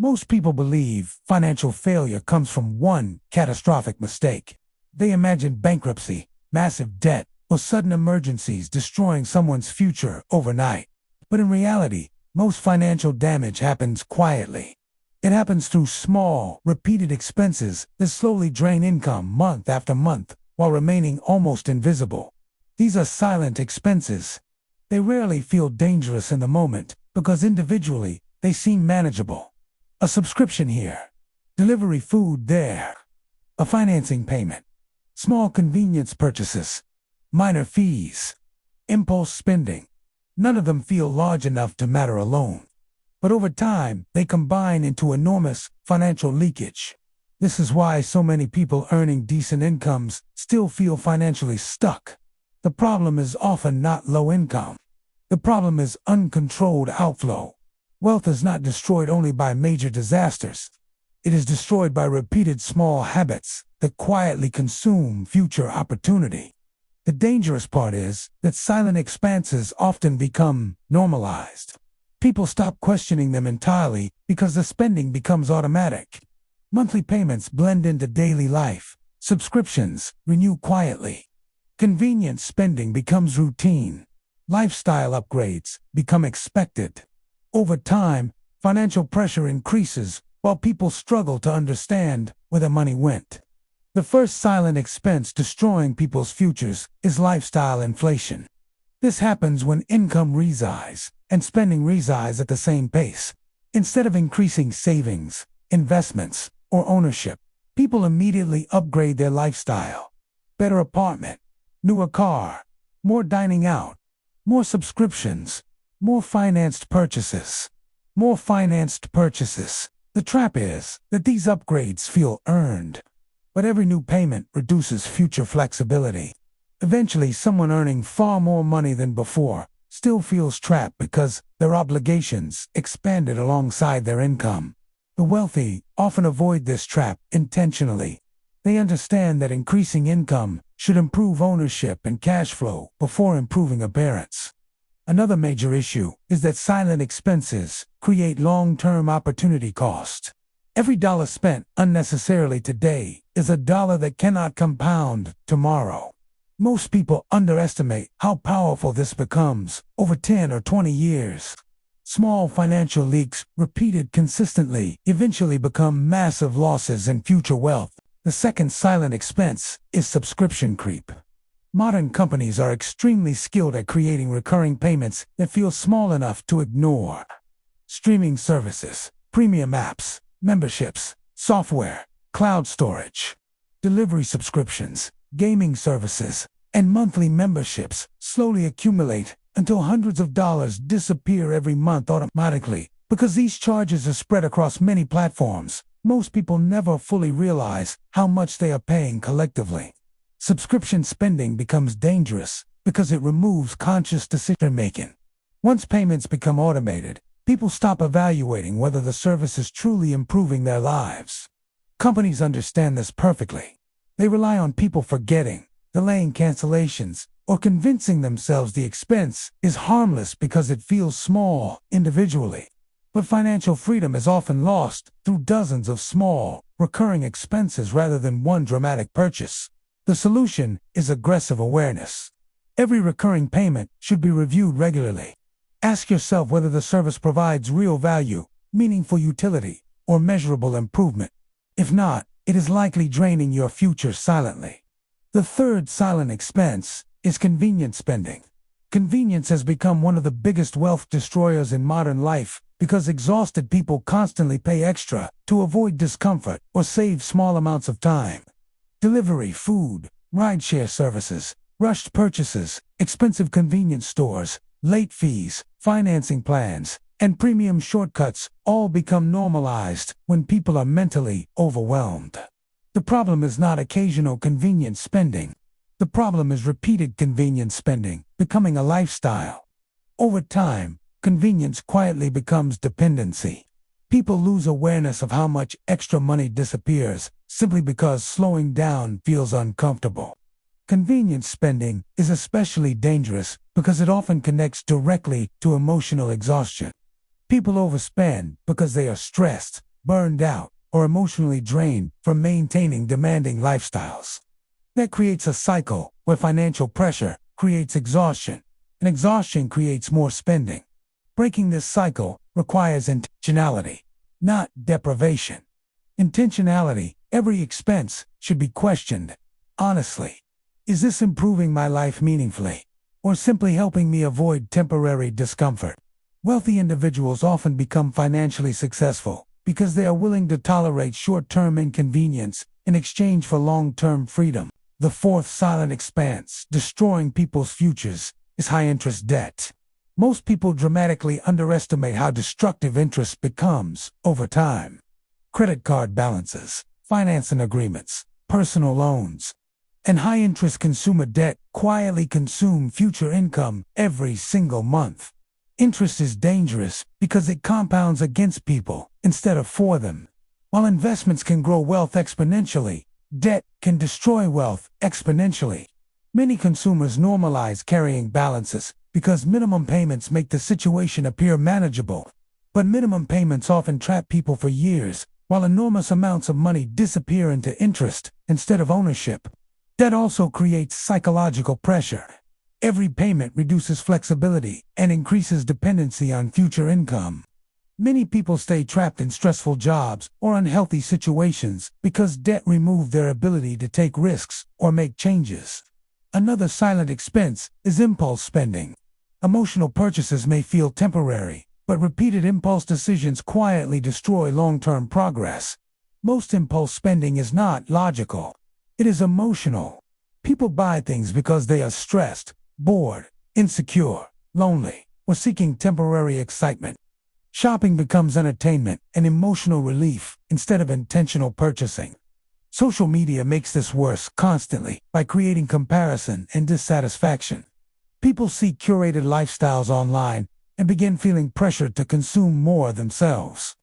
Most people believe financial failure comes from one catastrophic mistake. They imagine bankruptcy, massive debt, or sudden emergencies destroying someone's future overnight. But in reality, most financial damage happens quietly. It happens through small, repeated expenses that slowly drain income month after month while remaining almost invisible. These are silent expenses. They rarely feel dangerous in the moment because individually they seem manageable. A subscription here, delivery food there, a financing payment, small convenience purchases, minor fees, impulse spending. None of them feel large enough to matter alone. But over time, they combine into enormous financial leakage. This is why so many people earning decent incomes still feel financially stuck. The problem is often not low income. The problem is uncontrolled outflow. Wealth is not destroyed only by major disasters. It is destroyed by repeated small habits that quietly consume future opportunity. The dangerous part is that silent expenses often become normalized. People stop questioning them entirely because the spending becomes automatic. Monthly payments blend into daily life. Subscriptions renew quietly. Convenience spending becomes routine. Lifestyle upgrades become expected. Over time, financial pressure increases while people struggle to understand where their money went. The first silent expense destroying people's futures is lifestyle inflation. This happens when income resides and spending resides at the same pace. Instead of increasing savings, investments, or ownership, people immediately upgrade their lifestyle. Better apartment, newer car, more dining out, more subscriptions, more financed purchases. More financed purchases. The trap is that these upgrades feel earned, but every new payment reduces future flexibility. Eventually, someone earning far more money than before still feels trapped because their obligations expanded alongside their income. The wealthy often avoid this trap intentionally. They understand that increasing income should improve ownership and cash flow before improving appearance. Another major issue is that silent expenses create long-term opportunity cost. Every dollar spent unnecessarily today is a dollar that cannot compound tomorrow. Most people underestimate how powerful this becomes over 10 or 20 years. Small financial leaks repeated consistently eventually become massive losses in future wealth. The second silent expense is subscription creep. Modern companies are extremely skilled at creating recurring payments that feel small enough to ignore. Streaming services, premium apps, memberships, software, cloud storage, delivery subscriptions, gaming services, and monthly memberships slowly accumulate until hundreds of dollars disappear every month automatically. Because these charges are spread across many platforms, most people never fully realize how much they are paying collectively. Subscription spending becomes dangerous because it removes conscious decision-making. Once payments become automated, people stop evaluating whether the service is truly improving their lives. Companies understand this perfectly. They rely on people forgetting, delaying cancellations, or convincing themselves the expense is harmless because it feels small individually. But financial freedom is often lost through dozens of small, recurring expenses rather than one dramatic purchase. The solution is aggressive awareness. Every recurring payment should be reviewed regularly. Ask yourself whether the service provides real value, meaningful utility, or measurable improvement. If not, it is likely draining your future silently. The third silent expense is convenience spending. Convenience has become one of the biggest wealth destroyers in modern life because exhausted people constantly pay extra to avoid discomfort or save small amounts of time. Delivery, food, rideshare services, rushed purchases, expensive convenience stores, late fees, financing plans, and premium shortcuts all become normalized when people are mentally overwhelmed. The problem is not occasional convenience spending. The problem is repeated convenience spending, becoming a lifestyle. Over time, convenience quietly becomes dependency. People lose awareness of how much extra money disappears simply because slowing down feels uncomfortable. Convenience spending is especially dangerous because it often connects directly to emotional exhaustion. People overspend because they are stressed, burned out, or emotionally drained from maintaining demanding lifestyles. That creates a cycle where financial pressure creates exhaustion, and exhaustion creates more spending. Breaking this cycle requires intentionality, not deprivation. Intentionality: every expense should be questioned honestly. Is this improving my life meaningfully, or simply helping me avoid temporary discomfort? Wealthy individuals often become financially successful because they are willing to tolerate short-term inconvenience in exchange for long-term freedom. The fourth silent expense destroying people's futures is high-interest debt. Most people dramatically underestimate how destructive interest becomes over time. Credit card balances, financing agreements, personal loans, and high-interest consumer debt quietly consume future income every single month. Interest is dangerous because it compounds against people instead of for them. While investments can grow wealth exponentially, debt can destroy wealth exponentially. Many consumers normalize carrying balances because minimum payments make the situation appear manageable. But minimum payments often trap people for years, while enormous amounts of money disappear into interest instead of ownership. Debt also creates psychological pressure. Every payment reduces flexibility and increases dependency on future income. Many people stay trapped in stressful jobs or unhealthy situations because debt removes their ability to take risks or make changes. Another silent expense is impulse spending. Emotional purchases may feel temporary, but repeated impulse decisions quietly destroy long-term progress. Most impulse spending is not logical. It is emotional. People buy things because they are stressed, bored, insecure, lonely, or seeking temporary excitement. Shopping becomes entertainment and emotional relief instead of intentional purchasing. Social media makes this worse constantly by creating comparison and dissatisfaction. People see curated lifestyles online and begin feeling pressured to consume more themselves.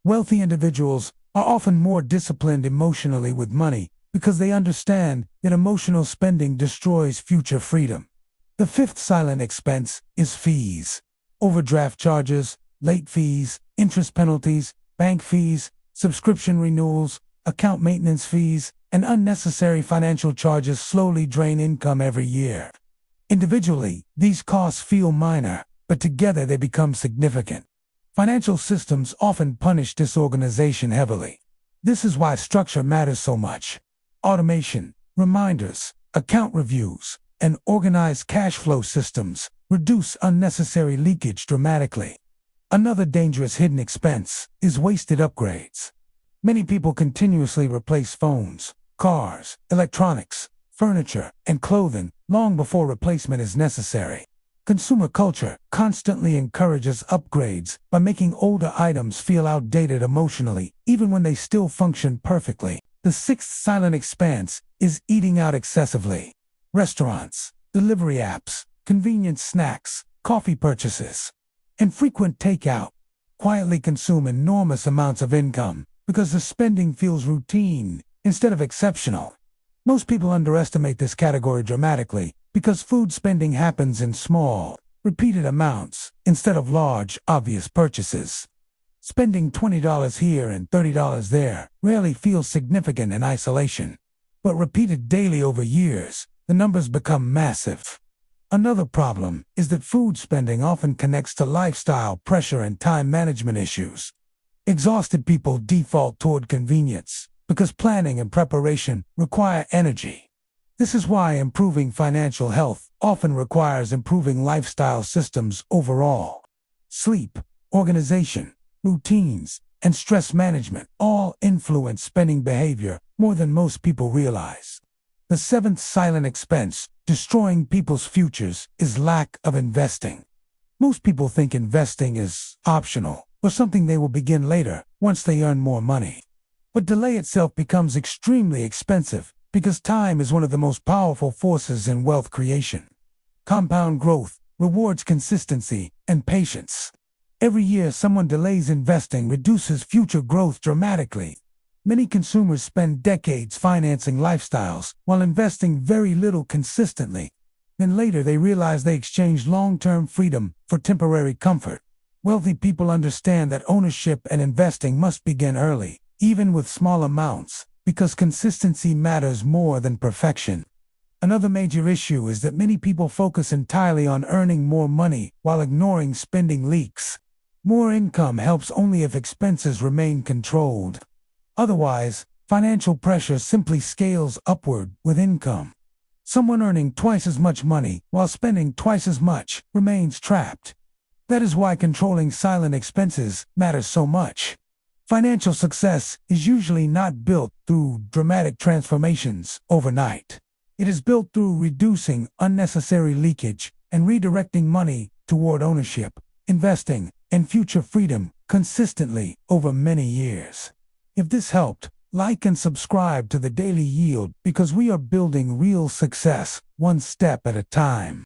Wealthy individuals are often more disciplined emotionally with money because they understand that emotional spending destroys future freedom. The fifth silent expense is fees. Overdraft charges, late fees, interest penalties, bank fees, subscription renewals, account maintenance fees, and unnecessary financial charges slowly drain income every year. Individually, these costs feel minor, but together they become significant. Financial systems often punish disorganization heavily. This is why structure matters so much. Automation, reminders, account reviews, and organized cash flow systems reduce unnecessary leakage dramatically. Another dangerous hidden expense is wasted upgrades. Many people continuously replace phones, cars, electronics, furniture, and clothing long before replacement is necessary. Consumer culture constantly encourages upgrades by making older items feel outdated emotionally, even when they still function perfectly. The sixth silent expense is eating out excessively. Restaurants, delivery apps, convenience snacks, coffee purchases, and frequent takeout quietly consume enormous amounts of income because the spending feels routine instead of exceptional. Most people underestimate this category dramatically because food spending happens in small, repeated amounts instead of large, obvious purchases. Spending $20 here and $30 there rarely feels significant in isolation, but repeated daily over years, the numbers become massive. Another problem is that food spending often connects to lifestyle pressure and time management issues. Exhausted people default toward convenience because planning and preparation require energy. This is why improving financial health often requires improving lifestyle systems overall. Sleep, organization, routines, and stress management all influence spending behavior more than most people realize. The seventh silent expense destroying people's futures is lack of investing. Most people think investing is optional or something they will begin later once they earn more money. But delay itself becomes extremely expensive because time is one of the most powerful forces in wealth creation. Compound growth rewards consistency and patience. Every year someone delays investing reduces future growth dramatically. Many consumers spend decades financing lifestyles while investing very little consistently. Then later they realize they exchanged long-term freedom for temporary comfort. Wealthy people understand that ownership and investing must begin early, even with small amounts, because consistency matters more than perfection. Another major issue is that many people focus entirely on earning more money while ignoring spending leaks. More income helps only if expenses remain controlled. Otherwise, financial pressure simply scales upward with income. Someone earning twice as much money while spending twice as much remains trapped. That is why controlling silent expenses matters so much. Financial success is usually not built through dramatic transformations overnight. It is built through reducing unnecessary leakage and redirecting money toward ownership, investing, and future freedom consistently over many years. If this helped, like and subscribe to the Daily Yield because we are building real success one step at a time.